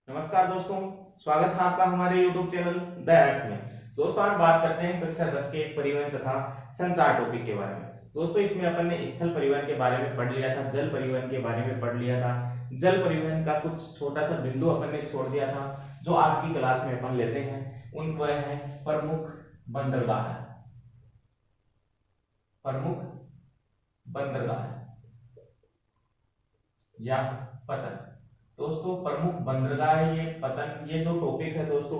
नमस्कार दोस्तों, स्वागत है आपका हमारे YouTube चैनल द अर्थ में। दोस्तों आज बात करते हैं कक्षा 10 के परिवहन तथा संचार टॉपिक के बारे में। दोस्तों इसमें अपन ने स्थल परिवहन के बारे में पढ़ लिया था, जल परिवहन के बारे में पढ़ लिया था। जल परिवहन का कुछ छोटा सा बिंदु अपन ने छोड़ दिया था जो आज की क्लास में अपन लेते हैं। उन वह है प्रमुख बंदरगाह। प्रमुख बंदरगाह या पतन। दोस्तों प्रमुख बंदरगाह ये पतन, ये जो टॉपिक है दोस्तों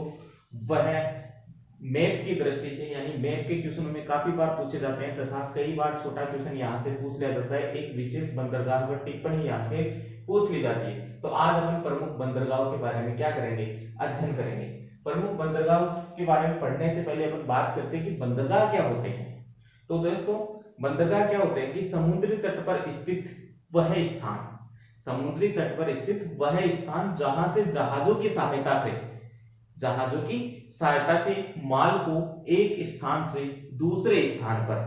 वह मैप की दृष्टि से यानी मैप के क्वेश्चनों में काफी बार पूछे जाते हैं तथा कई बार छोटा क्वेश्चन यहाँ से पूछ लिया जाता है। एक विशेष बंदरगाह पर टिप्पणी यहाँ से पूछ ली जाती है। तो आज अपन प्रमुख बंदरगाहों के बारे में क्या करेंगे, अध्ययन करेंगे। प्रमुख बंदरगाह के बारे में पढ़ने से पहले अपन बात करते हैं कि बंदरगाह क्या होते हैं। तो दोस्तों बंदरगाह क्या होते हैं कि समुद्री तट पर स्थित वह स्थान, समुद्री तट पर स्थित वह स्थान जहां से जहाजों की सहायता से माल को एक स्थान से दूसरे स्थान पर,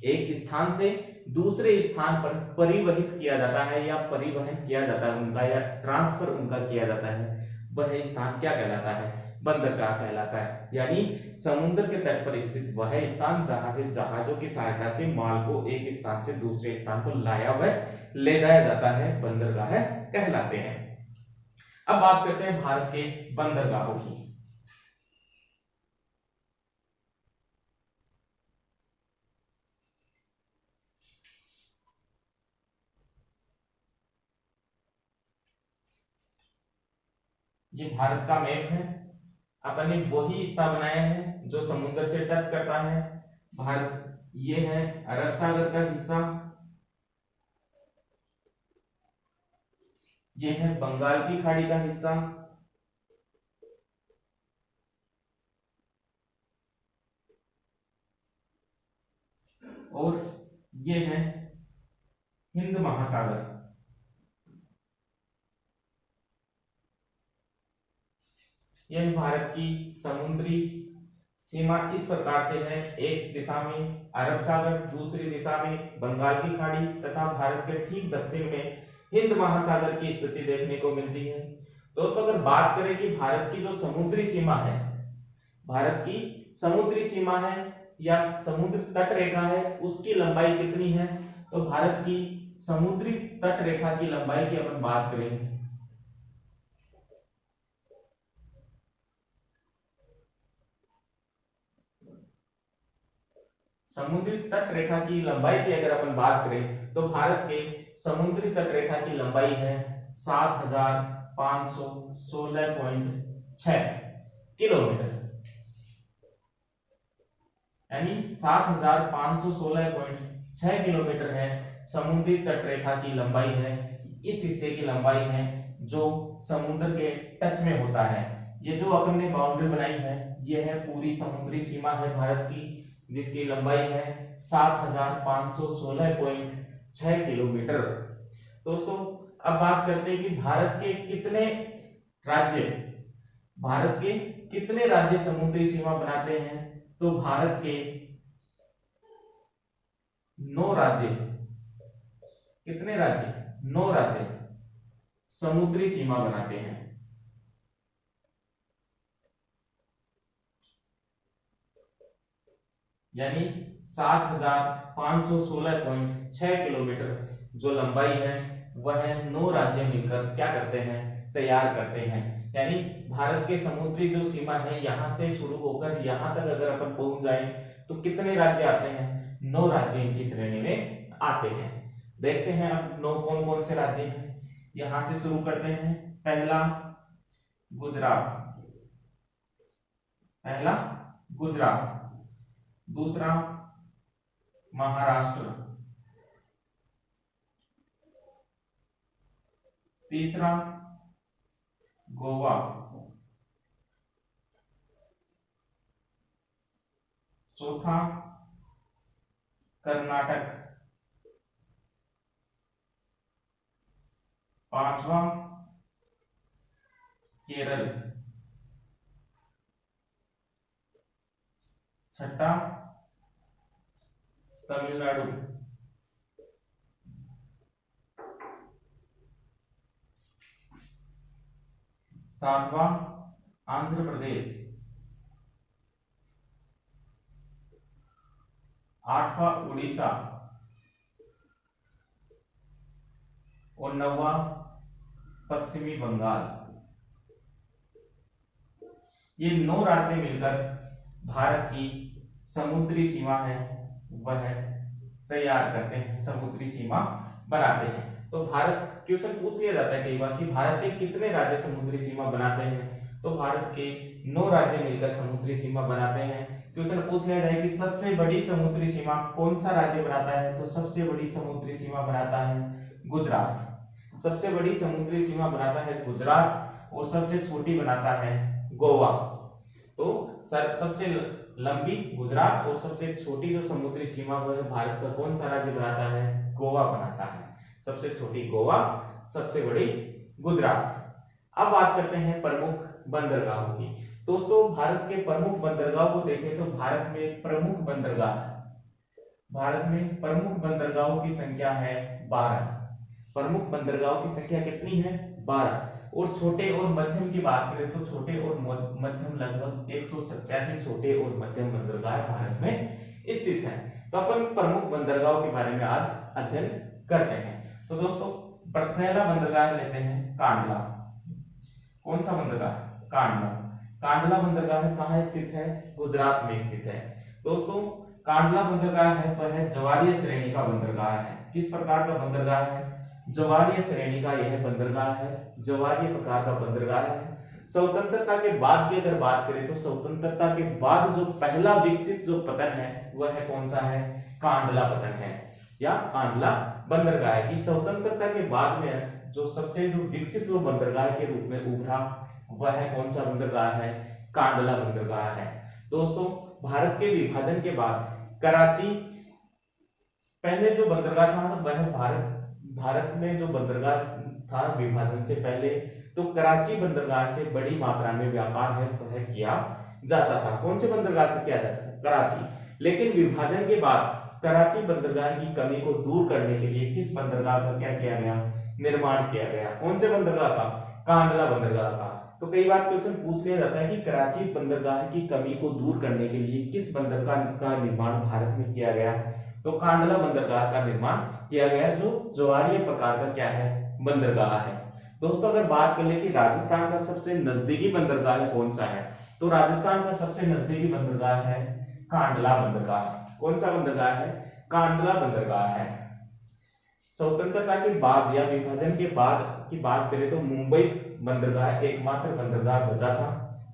एक स्थान से दूसरे स्थान पर परिवहित किया जाता है या परिवहन किया जाता है उनका, या ट्रांसफर उनका किया जाता है। वह स्थान क्या कहलाता है, बंदरगाह कहलाता है। यानी समुद्र के तट पर स्थित वह स्थान जहां से जहाजों की सहायता से माल को एक स्थान से दूसरे स्थान पर लाया व ले जाया जाता है, बंदरगाह कहलाते हैं। अब बात करते हैं भारत के बंदरगाहों की। ये भारत का मैप है। अपन ने वही हिस्सा बनाया है जो समुद्र से टच करता है। भारत ये है अरब सागर का हिस्सा, ये है बंगाल की खाड़ी का हिस्सा, और ये है हिंद महासागर। यह भारत की समुद्री सीमा इस प्रकार से है, एक दिशा में अरब सागर, दूसरी दिशा में बंगाल की खाड़ी तथा भारत के ठीक दक्षिण में हिंद महासागर की स्थिति देखने को मिलती है। दोस्तों अगर बात करें कि भारत की जो समुद्री सीमा है, भारत की समुद्री सीमा है या समुद्र तट रेखा है, उसकी लंबाई कितनी है, तो भारत की समुद्री तट रेखा की लंबाई की अपन बात करें, समुद्री तट रेखा की लंबाई की अगर अपन बात करें तो भारत के समुद्री तट रेखा की लंबाई है 7516.6 किलोमीटर, यानी 7516.6 किलोमीटर है समुद्री तट रेखा की लंबाई है। इस हिस्से की लंबाई है जो समुद्र के टच में होता है। ये जो अपन ने बाउंड्री बनाई है यह है पूरी समुद्री सीमा है भारत की, जिसकी लंबाई है 7516.6 किलोमीटर। दोस्तों अब बात करते हैं कि राज्य भारत के कितने राज्य समुद्री सीमा बनाते हैं, तो भारत के 9 राज्य, कितने राज्य, 9 राज्य समुद्री सीमा बनाते हैं। यानी 7516.6 किलोमीटर जो लंबाई है वह 9 राज्य मिलकर क्या करते हैं, तैयार करते हैं। यानी भारत के समुद्री जो सीमा है यहां से शुरू होकर यहां तक अगर अपन पहुंच जाए तो कितने राज्य आते हैं, 9 राज्य इनकी श्रेणी में आते हैं। देखते हैं अब 9 कौन कौन से राज्य हैं। यहां से शुरू करते हैं। पहला गुजरात, पहला गुजरात, दूसरा महाराष्ट्र, तीसरा गोवा, चौथा कर्नाटक, पांचवा केरल, छठा तमिलनाडु, सातवां आंध्र प्रदेश, आठवां उड़ीसा और नौवां पश्चिमी बंगाल। ये 9 राज्य मिलकर भारत की समुद्री सीमा है वह तैयार करते हैं, समुद्री सीमा बनाते हैं। तो भारत, क्वेश्चन पूछ लिया जाता है कई बार कि भारत के कितने राज्य समुद्री सीमा बनाते हैं, तो भारत के 9 राज्य मिलकर समुद्री सीमा बनाते हैं। क्वेश्चन पूछ लिया जाए कि सबसे बड़ी समुद्री सीमा कौन सा राज्य बनाता है, तो सबसे बड़ी समुद्री सीमा बनाता है गुजरात। सबसे बड़ी समुद्री सीमा बनाता है गुजरात और सबसे छोटी बनाता है गोवा। तो सबसे लंबी गुजरात और सबसे छोटी जो समुद्री सीमा वह भारत का कौन सा राज्य बनाता है, गोवा बनाता है। सबसे छोटी गोवा, सबसे बड़ी गुजरात। अब बात करते हैं प्रमुख बंदरगाहों की। दोस्तों भारत के प्रमुख बंदरगाहों को देखें तो भारत में प्रमुख बंदरगाहों की संख्या है 12। प्रमुख बंदरगाहों की संख्या कितनी है, 12। और छोटे और मध्यम की बात करें तो छोटे और मध्यम लगभग 187 छोटे और मध्यम बंदरगाह भारत में स्थित हैं। तो अपन प्रमुख बंदरगाहों के बारे में आज अध्ययन करते हैं। तो दोस्तों पहला बंदरगाह लेते हैं कांडला। कौन सा बंदरगाह, कांडला। कांडला बंदरगाह कहाँ स्थित है, गुजरात में स्थित है। दोस्तों कांडला बंदरगाह है वह जवारीय श्रेणी का बंदरगाह है। किस प्रकार का बंदरगाह है, जवारीय श्रेणी का यह बंदरगाह है, जवारीय प्रकार का बंदरगाह है। स्वतंत्रता के बाद की अगर बात करें तो स्वतंत्रता के बाद जो पहला विकसित जो पतन है वह कौन सा है, कांडला पतन है या कांडला बंदरगाह है। कि स्वतंत्रता के बाद में जो सबसे जो विकसित जो बंदरगाह के रूप में उभरा वह कौन सा बंदरगाह है, कांडला बंदरगाह है। दोस्तों भारत के विभाजन के बाद कराची, पहले जो बंदरगाह था वह भारत में जो बंदरगाह था विभाजन से पहले, तो कराची बंदरगाह से बड़ी मात्रा में व्यापार है वह किया जाता था। कौन से बंदरगाह से किया जाता था, कराची। लेकिन विभाजन के बाद कराची बंदरगाह की कमी को दूर करने के लिए किस बंदरगाह का क्या किया गया, निर्माण किया गया। कौन से बंदरगाह का, कांडला बंदरगाह का। तो कई बार क्वेश्चन पूछ लिया जाता है कि कराची बंदरगाह की कमी को दूर करने के लिए किस बंदरगाह का निर्माण भारत में किया गया, तो कांडला बंदरगाह का निर्माण किया गया जो ज्वारीय प्रकार का क्या है, बंदरगाह है। दोस्तों अगर बात कर ले कि राजस्थान का सबसे नजदीकी बंदरगाह कौन सा है, तो राजस्थान का सबसे नजदीकी बंदरगाह है कांडला बंदरगाह। कौन सा बंदरगाह है, कांडला बंदरगाह है। स्वतंत्रता के बाद या विभाजन के बाद की बात करें तो मुंबई बंदरगाह एकमात्र बंदरगाह बचा था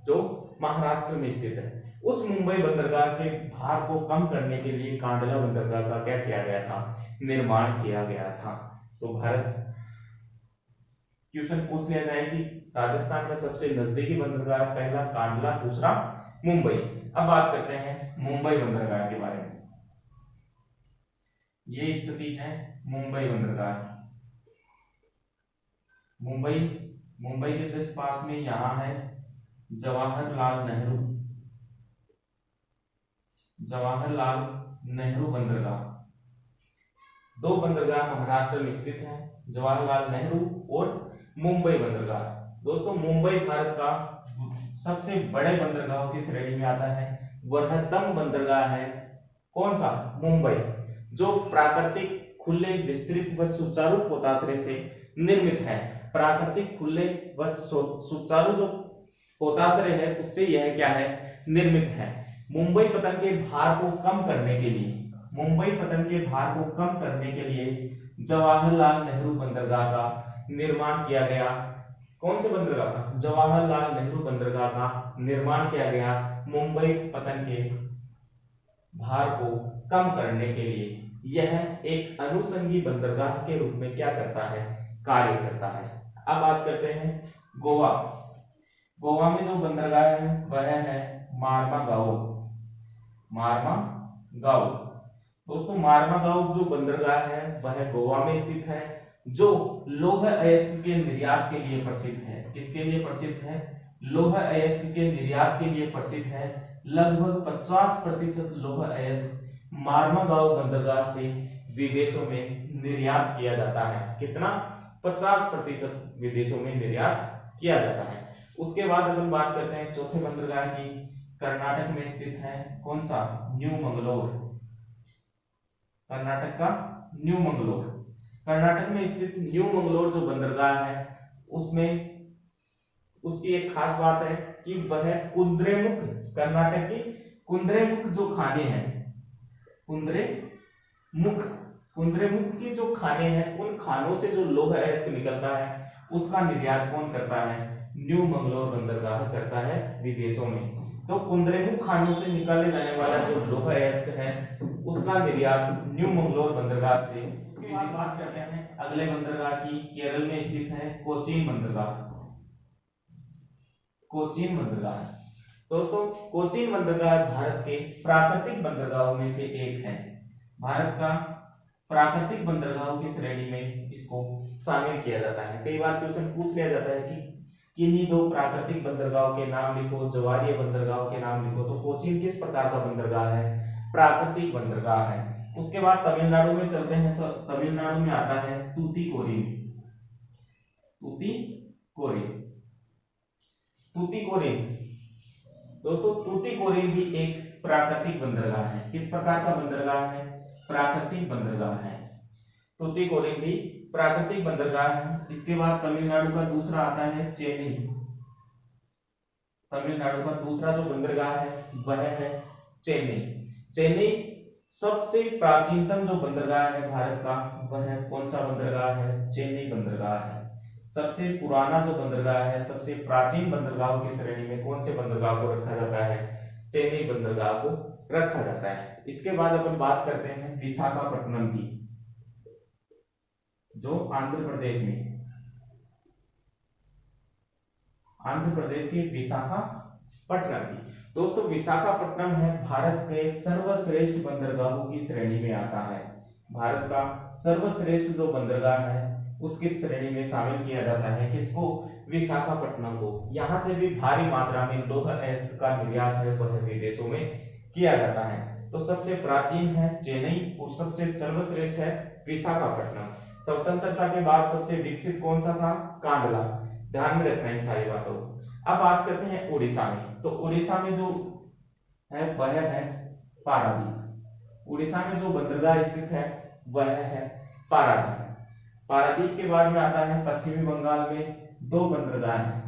जो महाराष्ट्र में स्थित है। उस मुंबई बंदरगाह के भार को कम करने के लिए कांडला बंदरगाह का क्या किया गया था, निर्माण किया गया था। तो भारत, क्वेश्चन पूछ लिया जाए कि राजस्थान का सबसे नजदीकी बंदरगाह पहला कांडला, दूसरा मुंबई। अब बात करते हैं मुंबई बंदरगाह के बारे में। ये स्थिति है मुंबई बंदरगाह की। मुंबई के जस्ट पास में यहां है जवाहरलाल नेहरू बंदरगाह। 2 बंदरगाह महाराष्ट्र में स्थित हैं, जवाहरलाल नेहरू और मुंबई बंदरगाह। दोस्तों मुंबई भारत का सबसे बड़े बंदरगाहों की श्रेणी में आता है। बृहत्तम बंदरगाह है कौन सा, मुंबई, जो प्राकृतिक खुले विस्तृत व सुचारू पोताश्रय से निर्मित है। प्राकृतिक खुले व सुचारू जो पोताश्रय है उससे यह क्या है, निर्मित है। मुंबई पतन के भार को कम करने के लिए जवाहरलाल नेहरू बंदरगाह का निर्माण किया गया। कौन से बंदरगाह का, जवाहरलाल नेहरू बंदरगाह का निर्माण किया गया मुंबई पतन के भार को कम करने के लिए। यह एक अनुषंगी बंदरगाह के रूप में क्या करता है, कार्य करता है। अब बात करते हैं गोवा में जो बंदरगाह है वह है मार्मागाओ। दोस्तों मार्मागाओ जो बंदरगाह है वह गोवा में स्थित है, जो लौह अयस्क के निर्यात के लिए प्रसिद्ध है। किसके लिए प्रसिद्ध है, लौह अयस्क के निर्यात के लिए प्रसिद्ध है। लगभग 50% लौह अयस्क मार्मागाओ बंदरगाह से विदेशों में निर्यात किया जाता है। कितना, 50% विदेशों में निर्यात किया जाता है। उसके बाद अपन बात करते हैं चौथे बंदरगाह की। कर्नाटक में स्थित है कौन सा? न्यू मंगलोर। कर्नाटक का न्यू मंगलोर। कर्नाटक में स्थित न्यू मंगलोर जो बंदरगाह है उसमें उसकी एक खास बात है कि वह कुद्रेमुख, कर्नाटक की कुद्रेमुख जो खाने हैं, कुद्रेमुख, कुद्रेमुख की जो खाने हैं उन खानों से जो लौह अयस्क निकलता है उसका निर्यात कौन करता है? न्यू मंगलोर बंदरगाह करता है विदेशों में। तो कुद्रेमुख खानों से निकाले जाने वाला जो लौह अयस्क है उसका निर्यात न्यू मंगलोर बंदरगाह से। उसके बाद बात करते हैं अगले बंदरगाह की। केरल में स्थित है कोचीन बंदरगाह। कोचीन बंदरगाह दोस्तों, कोचीन बंदरगाह भारत के प्राकृतिक बंदरगाहों में से एक है। भारत का प्राकृतिक बंदरगाहों की श्रेणी में इसको शामिल किया जाता है। कई बार क्वेश्चन पूछ लिया जाता है कि किन्हीं दो प्राकृतिक बंदरगाहों के नाम लिखो, जवारीय बंदरगाहों के नाम लिखो, तो कोचीन किस प्रकार का बंदरगाह है? प्राकृतिक बंदरगाह है। उसके बाद तमिलनाडु में चलते हैं तो तमिलनाडु में आता है तूतीकोरिन। तूतीकोरिन, तूतीकोरिन दोस्तों, तूतीकोरिन भी एक प्राकृतिक बंदरगाह है। किस प्रकार का बंदरगाह है? प्राकृतिक बंदरगाह है। तूतीकोरिन भी प्राकृतिक बंदरगाह है। इसके बाद तमिलनाडु का दूसरा आता है चेन्नई। तमिलनाडु का दूसरा जो बंदरगाह है वह है चेन्नई। चेन्नई सबसे प्राचीनतम जो बंदरगाह है भारत का वह कौन सा बंदरगाह है? चेन्नई बंदरगाह है। सबसे पुराना जो बंदरगाह है, सबसे प्राचीन बंदरगाहों की श्रेणी में कौन से बंदरगाह को रखा जाता है? चेन्नई बंदरगाह को रखा जाता है। इसके बाद अपन बात करते हैं विशाखापट्टनम की, जो आंध्र प्रदेश में, आंध्र प्रदेश के विशाखापट्टनम की। दोस्तों विशाखापट्टनम है भारत के सर्वश्रेष्ठ बंदरगाहों की श्रेणी में आता है। भारत का सर्वश्रेष्ठ जो बंदरगाह है उसकी श्रेणी में शामिल किया जाता है। किसको? विशाखापट्टनम को। यहां से भी भारी मात्रा में लौह अयस्क का निर्यात है वह विदेशों में किया जाता है। तो सबसे प्राचीन है चेन्नई और सबसे सर्वश्रेष्ठ है विशाखापट्टनम। स्वतंत्रता के बाद सबसे विकसित कौन सा था? कांडला। ध्यान में रखना इन सारी बातों को। अब बात करते हैं उड़ीसा में। तो उड़ीसा में जो है वह है पारादीप। उड़ीसा में जो बंदरगाह स्थित है वह है पारादीप। पारादीप के बाद में आता है पश्चिमी बंगाल में दो बंदरगाह हैं।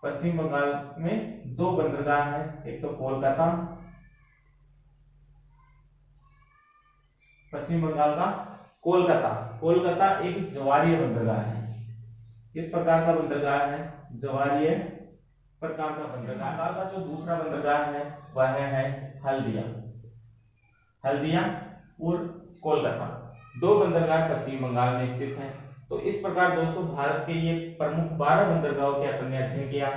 पश्चिम बंगाल में दो बंदरगाह हैं, एक तो कोलकाता, पश्चिम बंगाल का कोलकाता। कोलकाता एक ज्वारीय बंदरगाह है। किस प्रकार का बंदरगाह है? ज्वारीय प्रकार का बंदरगाह। बंगाल का जो दूसरा बंदरगाह है वह है हल्दिया। हल्दिया और कोलकाता, दो बंदरगाह पश्चिम बंगाल में स्थित हैं। तो इस प्रकार दोस्तों भारत के ये प्रमुख 12 बंदरगाहों के अपन ने अध्ययन किया।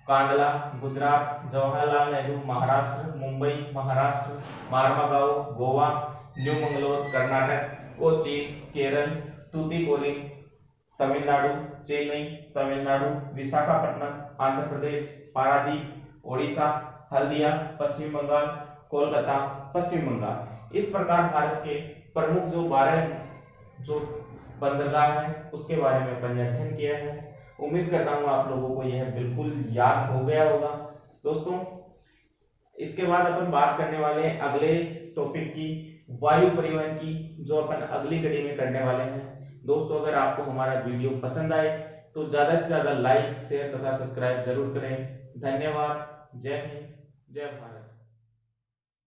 कांडला गुजरात, जवाहरलाल नेहरू महाराष्ट्र, मुंबई महाराष्ट्र, मार्मागांव गोवा, न्यू मंगलोर कर्नाटक, कोचीन केरल, तूतीकोरिन तमिलनाडु, चेन्नई तमिलनाडु, विशाखापट्टनम आंध्र प्रदेश, पारादीप ओडिशा, हल्दिया पश्चिम बंगाल, कोलकाता पश्चिम बंगाल। इस प्रकार भारत के प्रमुख जो 12 जो बंदरगाह है उसके बारे में अपन ने अध्ययन किया है। उम्मीद करता हूँ आप लोगों को यह बिल्कुल याद हो गया होगा। दोस्तों इसके बाद अपन बात करने वाले हैं अगले टॉपिक की, वायु परिवहन की, जो अपन अगली कड़ी में करने वाले हैं। दोस्तों अगर आपको हमारा वीडियो पसंद आए तो ज्यादा से ज्यादा लाइक शेयर तथा सब्सक्राइब जरूर करें। धन्यवाद। जय हिंद, जय भारत।